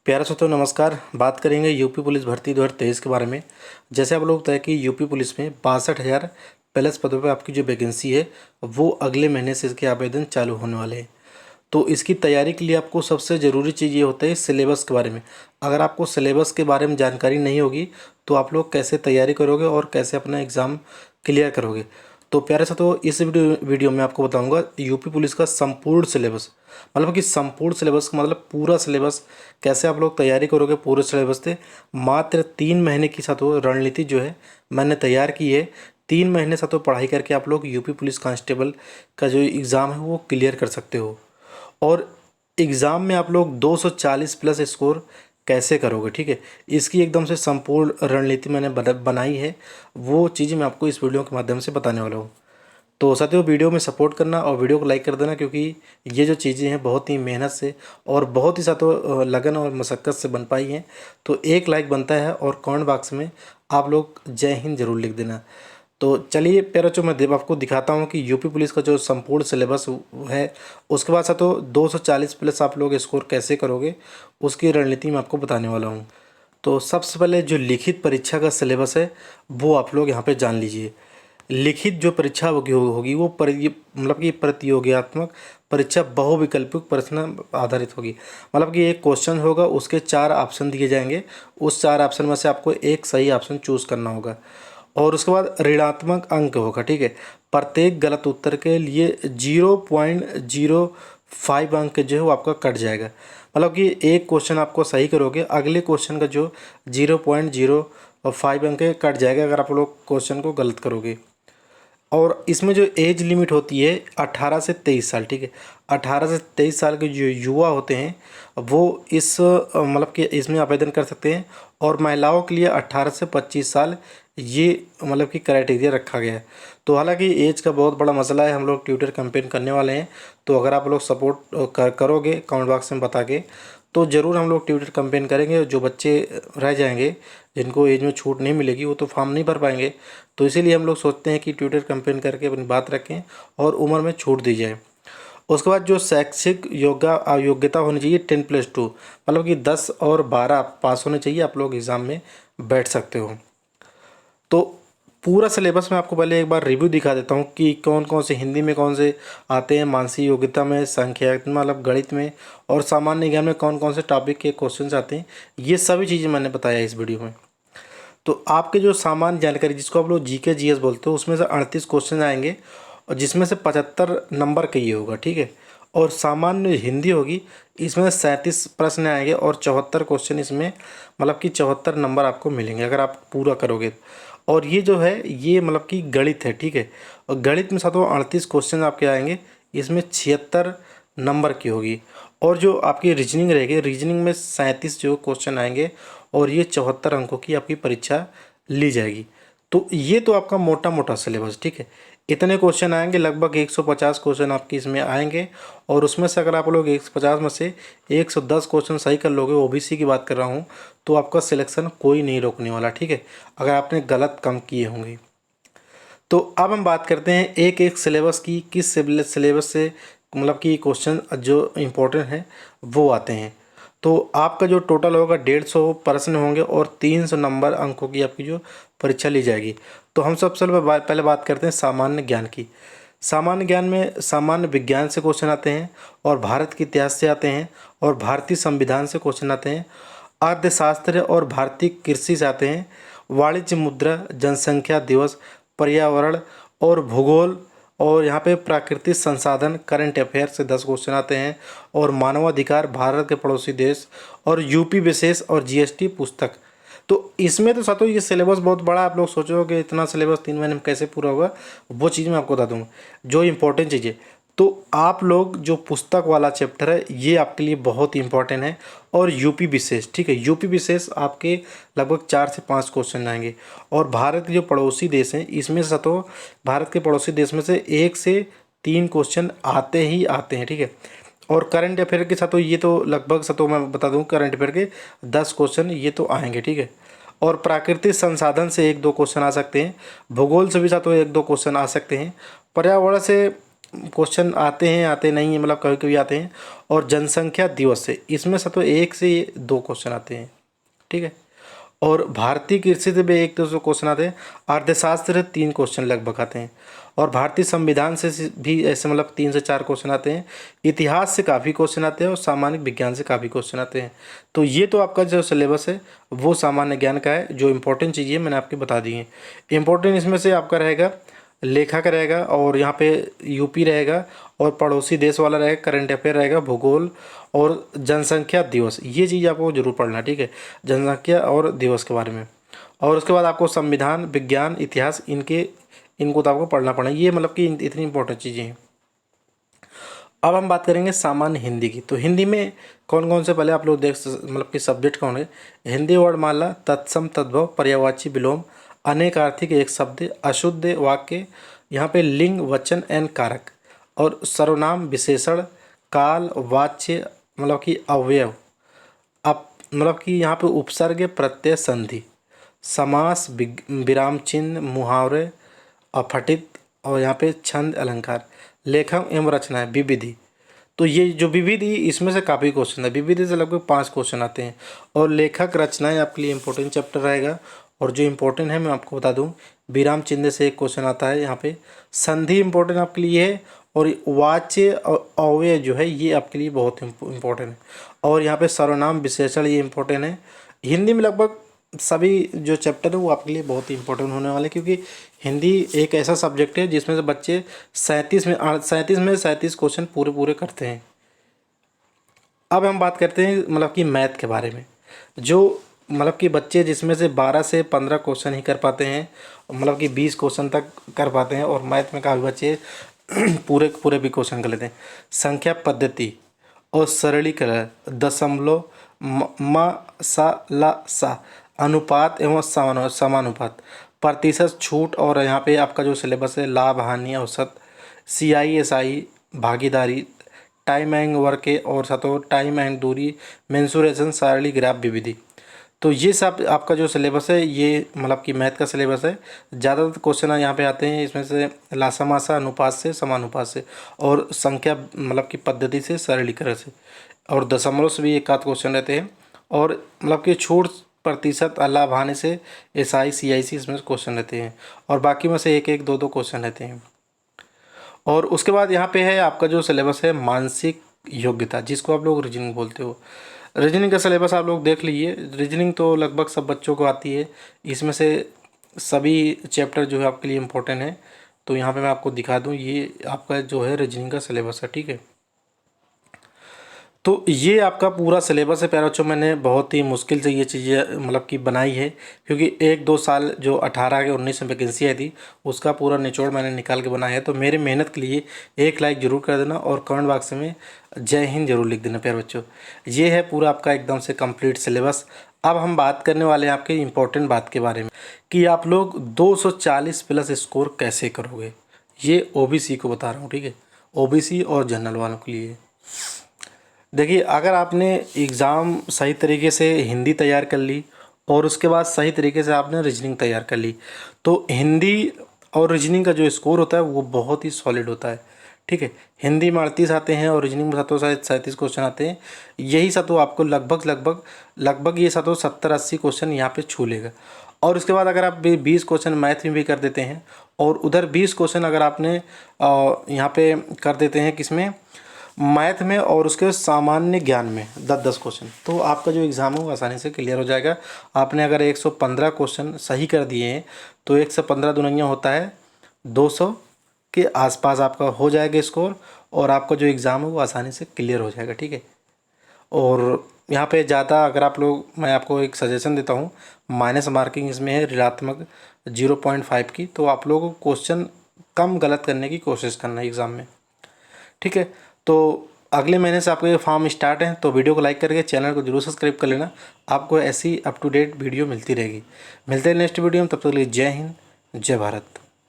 प्यारे दोस्तों नमस्कार। बात करेंगे यूपी पुलिस भर्ती 2023 के बारे में। जैसे आप लोग बताया कि यूपी पुलिस में 62,000 प्लस पदों पर आपकी जो वैकेंसी है वो अगले महीने से इसके आवेदन चालू होने वाले हैं। तो इसकी तैयारी के लिए आपको सबसे ज़रूरी चीज़ ये होता है सिलेबस के बारे में। अगर आपको सिलेबस के बारे में जानकारी नहीं होगी तो आप लोग कैसे तैयारी करोगे और कैसे अपना एग्ज़ाम क्लियर करोगे। तो प्यारे साथियों इस वीडियो में आपको बताऊंगा यूपी पुलिस का संपूर्ण सिलेबस, मतलब कि संपूर्ण सिलेबस का मतलब पूरा सिलेबस कैसे आप लोग तैयारी करोगे पूरे सिलेबस से। मात्र 3 महीने की साथियों रणनीति जो है मैंने तैयार की है। 3 महीने साथियों पढ़ाई करके आप लोग यूपी पुलिस कांस्टेबल का जो एग्ज़ाम है वो क्लियर कर सकते हो। और एग्ज़ाम में आप लोग 240 प्लस स्कोर कैसे करोगे, ठीक है। इसकी एकदम से संपूर्ण रणनीति मैंने बनाई है, वो चीज़ मैं आपको इस वीडियो के माध्यम से बताने वाला हूँ। तो साथियों वीडियो में सपोर्ट करना और वीडियो को लाइक कर देना, क्योंकि ये जो चीज़ें हैं बहुत ही मेहनत से और बहुत ही साथियों लगन और मशक्क़त से बन पाई हैं। तो एक लाइक बनता है और कमेंट बॉक्स में आप लोग जय हिंद जरूर लिख देना। तो चलिए प्यारे बच्चों मैं आपको दिखाता हूँ कि यूपी पुलिस का जो संपूर्ण सिलेबस है उसके बाद साथियों 240 प्लस आप लोग स्कोर कैसे करोगे उसकी रणनीति मैं आपको बताने वाला हूँ। तो सबसे पहले जो लिखित परीक्षा का सिलेबस है वो आप लोग यहाँ पे जान लीजिए। लिखित जो परीक्षा होगी वो मतलब कि प्रतियोगितात्मक परीक्षा बहुविकल्पिक प्रश्न आधारित होगी। मतलब कि एक क्वेश्चन होगा, उसके 4 ऑप्शन दिए जाएंगे, उस 4 ऑप्शन में से आपको एक सही ऑप्शन चूज़ करना होगा और उसके बाद ऋणात्मक अंक होगा, ठीक है। प्रत्येक गलत उत्तर के लिए 0.05 अंक जो है वो आपका कट जाएगा। मतलब कि एक क्वेश्चन आपको सही करोगे, अगले क्वेश्चन का जो 0.05 अंक कट जाएगा अगर आप लोग क्वेश्चन को गलत करोगे। और इसमें जो एज लिमिट होती है 18 से 23 साल, ठीक है। 18 से 23 साल के जो युवा होते हैं वो इस मतलब कि इसमें आवेदन कर सकते हैं। और महिलाओं के लिए 18 से 25 साल ये मतलब कि क्राइटेरिया रखा गया है। तो हालांकि एज का बहुत बड़ा मसला है, हम लोग ट्विटर कैंपेन करने वाले हैं। तो अगर आप लोग सपोर्ट करोगे कमेंट बॉक्स में बता के, तो ज़रूर हम लोग ट्विटर कैंपेन करेंगे। जो बच्चे रह जाएंगे जिनको एज में छूट नहीं मिलेगी वो तो फॉर्म नहीं भर पाएंगे। तो इसीलिए हम लोग सोचते हैं कि ट्विटर कैंपेन करके अपनी बात रखें और उम्र में छूट दी जाए। उसके बाद जो शैक्षिक योग्यता होनी चाहिए 10+2, मतलब कि 10 और 12 पास होने चाहिए, आप लोग एग्ज़ाम में बैठ सकते हो। तो पूरा सिलेबस मैं आपको पहले एक बार रिव्यू दिखा देता हूँ कि कौन कौन से हिंदी में कौन से आते हैं, मानसिक योग्यता में, संख्या मतलब गणित में और सामान्य ज्ञान में कौन कौन से टॉपिक के क्वेश्चंस आते हैं। ये सभी चीज़ें मैंने बताया इस वीडियो में। तो आपके जो सामान्य जानकारी जिसको आप लोग जीके जीएस बोलते हो उसमें से 38 क्वेश्चन आएंगे और जिसमें से 75 नंबर का ये होगा, ठीक है। और सामान्य हिंदी होगी, इसमें 37 प्रश्न आएंगे और 74 क्वेश्चन इसमें मतलब कि 74 नंबर आपको मिलेंगे अगर आप पूरा करोगे। और ये जो है ये मतलब कि गणित है, ठीक है। और गणित में साथों 38 क्वेश्चन आपके आएंगे, इसमें 76 नंबर की होगी। और जो आपकी रीजनिंग रहेगी, रीजनिंग में 37 जो क्वेश्चन आएंगे और ये 74 अंकों की आपकी परीक्षा ली जाएगी। तो ये तो आपका मोटा मोटा सिलेबस, ठीक है। इतने क्वेश्चन आएंगे, लगभग 150 क्वेश्चन आपके इसमें आएंगे। और उसमें से अगर आप लोग 150 में से 110 क्वेश्चन सही कर लोगे, ओबीसी की बात कर रहा हूँ, तो आपका सिलेक्शन कोई नहीं रोकने वाला, ठीक है, अगर आपने गलत कम किए होंगे। तो अब हम बात करते हैं एक एक सिलेबस की, किस सिलेबस से मतलब कि क्वेश्चन जो इम्पोर्टेंट हैं वो आते हैं। तो आपका जो टोटल होगा 150 प्रश्न होंगे और 300 नंबर अंकों की आपकी जो परीक्षा ली जाएगी। तो हम सबसे पहले बात करते हैं सामान्य ज्ञान की। सामान्य ज्ञान में सामान्य विज्ञान से क्वेश्चन आते हैं और भारत के इतिहास से आते हैं और भारतीय संविधान से क्वेश्चन आते हैं। अर्थशास्त्र और भारतीय कृषि से आते हैं। वाणिज्य, मुद्रा, जनसंख्या दिवस, पर्यावरण और भूगोल और यहाँ पे प्राकृतिक संसाधन, करंट अफेयर से 10 क्वेश्चन आते हैं। और मानवाधिकार, भारत के पड़ोसी देश और यूपी विशेष और जीएसटी पुस्तक। तो इसमें तो साथों ये सिलेबस बहुत बड़ा, आप लोग सोचोगे इतना सिलेबस 3 महीने में कैसे पूरा होगा, वो चीज़ मैं आपको बता दूँगा जो इंपॉर्टेंट चीज़ें। तो आप लोग जो पुस्तक वाला चैप्टर है ये आपके लिए बहुत इंपॉर्टेंट है। और यूपी विशेष, ठीक है, यूपी विशेष आपके लगभग 4 से 5 क्वेश्चन आएंगे। और भारत के जो पड़ोसी देश हैं इसमें से तो भारत के पड़ोसी देश में से 1 से 3 क्वेश्चन आते ही आते हैं, ठीक है। और करंट अफेयर के साथ तो ये तो लगभग साथों मैं बता दूं करंट अफेयर के 10 क्वेश्चन ये तो आएंगे, ठीक है। और प्राकृतिक संसाधन से 1-2 क्वेश्चन आ सकते हैं। भूगोल से भी साथों 1-2 क्वेश्चन आ सकते हैं। पर्यावरण से क्वेश्चन आते हैं, आते नहीं हैं, मतलब कभी कभी आते हैं। और जनसंख्या दिवस से इसमें से तो 1 से 2 क्वेश्चन आते हैं, ठीक है। और भारतीय कृषि से भी 1-2 क्वेश्चन आते हैं। अर्थशास्त्र से 3 क्वेश्चन लगभग आते हैं। और भारतीय संविधान से भी ऐसे मतलब 3 से 4 क्वेश्चन आते हैं। इतिहास से काफ़ी क्वेश्चन आते हैं और सामान्य विज्ञान से काफ़ी क्वेश्चन आते हैं। तो ये तो आपका जो सिलेबस है वो सामान्य ज्ञान का है। जो इंपॉर्टेंट चीज़ें मैंने आपकी बता दी हैं। इंपॉर्टेंट इसमें से आपका रहेगा लेखा का रहेगा, और यहाँ पे यूपी रहेगा, और पड़ोसी देश वाला रहेगा, करंट अफेयर रहेगा, भूगोल और जनसंख्या दिवस। ये चीज़ आपको जरूर पढ़ना, ठीक है, जनसंख्या और दिवस के बारे में। और उसके बाद आपको संविधान, विज्ञान, इतिहास, इनको तो आपको पढ़ना पड़ेगा। ये मतलब कि इतनी इंपॉर्टेंट चीज़ें हैं। अब हम बात करेंगे सामान्य हिंदी की। तो हिंदी में कौन कौन से पहले आप लोग देख मतलब कि सब्जेक्ट कौन है। हिंदी वर्णमाला, तत्सम, तद्भव, पर्यायवाची, विलोम, अनेकार्थी के एक शब्द, अशुद्ध वाक्य, यहाँ पे लिंग, वचन एंड कारक, और सर्वनाम, विशेषण, काल, वाच्य मतलब कि अवयव, अब मतलब कि यहाँ पे उपसर्ग, प्रत्यय, संधि, समास, विराम चिन्ह, मुहावरे, अपठित, और यहाँ पे छंद, अलंकार, लेखन एवं रचनाएं, विविधि। तो ये जो विविधि, इसमें से काफ़ी क्वेश्चन है। विविधि से लगभग 5 क्वेश्चन आते हैं। और लेखक रचनाएं आपके लिए इंपॉर्टेंट चैप्टर रहेगा। और जो इंपॉर्टेंट है मैं आपको बता दूं, विराम चिन्ह से एक क्वेश्चन आता है यहाँ पे। संधि इंपॉर्टेंट आपके लिए है। और वाच्य और अव्यय जो है ये आपके लिए बहुत इंपॉर्टेंट है। और यहाँ पे सर्वनाम, विशेषण, ये इंपॉर्टेंट है। हिंदी में लगभग सभी जो चैप्टर है वो आपके लिए बहुत ही इंपॉर्टेंट होने वाले हैं, क्योंकि हिंदी एक ऐसा सब्जेक्ट है जिसमें से बच्चे 37 क्वेश्चन पूरे पूरे करते हैं। अब हम बात करते हैं मतलब कि मैथ के बारे में। जो मतलब कि बच्चे जिसमें से 12 से 15 क्वेश्चन ही कर पाते हैं, मतलब कि 20 क्वेश्चन तक कर पाते हैं। और मैथ में काफ़ी बच्चे पूरे पूरे भी क्वेश्चन कर लेते हैं। संख्या पद्धति और सरलीकरण, दशमलव, सा, अनुपात एवं समानुपात, प्रतिशत, छूट, और यहाँ पे आपका जो सिलेबस है लाभ, हानि, औसत, CISI, भागीदारी, टाइम एंड वर्क, और साथों टाइम एंड दूरी, मेंसुरेशन, सारणी, ग्राफ, विविधि। तो ये सब आपका जो सिलेबस है ये मतलब कि मैथ का सिलेबस है। ज़्यादातर क्वेश्चन यहाँ पे आते हैं इसमें से लासामासा, अनुपात से, समानुपात से, और संख्या मतलब कि पद्धति से, सरलीकरण से, और दशमलव से भी एक आध क्वेश्चन रहते हैं। और मतलब कि छूट, प्रतिशत, लाभ, हानि से, SI CIC इसमें क्वेश्चन रहते हैं। और बाकी में से 1-1, 2-2 क्वेश्चन रहते हैं। और उसके बाद यहाँ पे है आपका जो सिलेबस है मानसिक योग्यता, जिसको आप लोग रीजनिंग बोलते हो। रीजनिंग का सिलेबस आप लोग देख लीजिए। रीजनिंग तो लगभग सब बच्चों को आती है। इसमें से सभी चैप्टर जो है आपके लिए इम्पोर्टेंट है। तो यहाँ पे मैं आपको दिखा दूँ, ये आपका जो है रीजनिंग का सिलेबस है, ठीक है। तो ये आपका पूरा सिलेबस है प्यारे बच्चों। मैंने बहुत ही मुश्किल से ये चीज़ें मतलब कि बनाई है, क्योंकि 1-2 साल जो 18 के 19 में वैकेंसी आई थी उसका पूरा निचोड़ मैंने निकाल के बनाया है। तो मेरी मेहनत के लिए एक लाइक ज़रूर कर देना, और कमेंट बॉक्स में जय हिंद जरूर लिख देना प्यारे बच्चों। ये है पूरा आपका एकदम से कंप्लीट सिलेबस। अब हम बात करने वाले हैं आपके इम्पोर्टेंट बात के बारे में, कि आप लोग 240 प्लस स्कोर कैसे करोगे। ये OBC को बता रहा हूँ, ठीक है, OBC और जनरल वालों के लिए। देखिए, अगर आपने एग्ज़ाम सही तरीके से हिंदी तैयार कर ली, और उसके बाद सही तरीके से आपने रीजनिंग तैयार कर ली, तो हिंदी और रीजनिंग का जो स्कोर होता है वो बहुत ही सॉलिड होता है, ठीक है। हिंदी में 38 आते हैं और रीजनिंग में 37 क्वेश्चन आते हैं। यही तो आपको लगभग ये 70-80 क्वेश्चन यहाँ पे छू लेगा। और उसके बाद अगर आप 20 क्वेश्चन मैथ में भी कर देते हैं, और उधर 20 क्वेश्चन अगर आपने यहाँ पे कर देते हैं किसमें, मैथ में, और उसके सामान्य ज्ञान में 10-10 क्वेश्चन, तो आपका जो एग्ज़ाम है वो आसानी से क्लियर हो जाएगा। आपने अगर 115 क्वेश्चन सही कर दिए हैं तो 1 से 15 दुनिया होता है 200 के आसपास आपका हो जाएगा स्कोर, और आपका जो एग्ज़ाम है वो आसानी से क्लियर हो जाएगा, ठीक है। और यहाँ पे ज़्यादा अगर आप लोग, मैं आपको एक सजेशन देता हूँ, माइनस मार्किंग इसमें है ऋणात्मक 0.5 की। तो आप लोगों को क्वेश्चन कम गलत करने की कोशिश करना है एग्ज़ाम में, ठीक है। तो अगले महीने से आपके फॉर्म स्टार्ट हैं, तो वीडियो को लाइक करके चैनल को जरूर सब्सक्राइब कर लेना। आपको ऐसी अप टू डेट वीडियो मिलती रहेगी। मिलते हैं नेक्स्ट वीडियो में, तब तक के लिए जय हिंद, जय भारत।